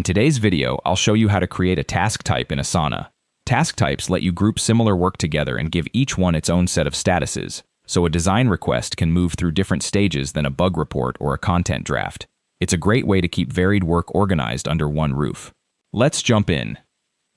today's video, I'll show you how to create a task type in Asana. Task types let you group similar work together and give each one its own set of statuses, so a design request can move through different stages than a bug report or a content draft. It's a great way to keep varied work organized under one roof. Let's jump in.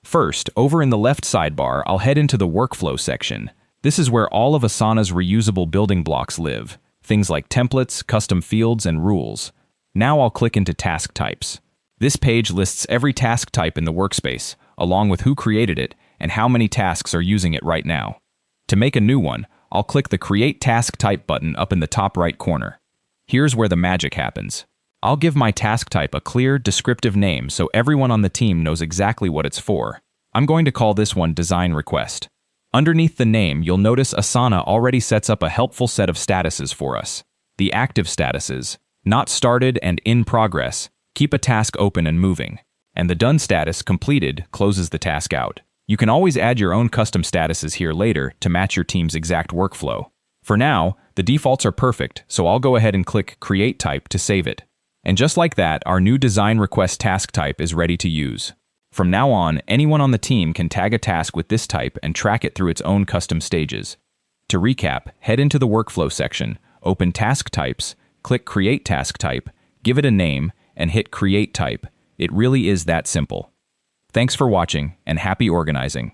First, over in the left sidebar, I'll head into the workflow section. This is where all of Asana's reusable building blocks live, things like templates, custom fields, and rules. Now I'll click into task types. This page lists every task type in the workspace, along with who created it and how many tasks are using it right now. To make a new one, I'll click the Create Task Type button up in the top right corner. Here's where the magic happens. I'll give my task type a clear, descriptive name so everyone on the team knows exactly what it's for. I'm going to call this one Design Request. Underneath the name, you'll notice Asana already sets up a helpful set of statuses for us. The active statuses, Not Started and In Progress, keep a task open and moving, and the Done status, Completed, closes the task out. You can always add your own custom statuses here later to match your team's exact workflow. For now, the defaults are perfect, so I'll go ahead and click Create Type to save it. And just like that, our new Design Request task type is ready to use. From now on, anyone on the team can tag a task with this type and track it through its own custom stages. To recap, head into the Workflow section, open Task Types, click Create Task Type, give it a name, and hit Create Type. It really is that simple. Thanks for watching, and happy organizing.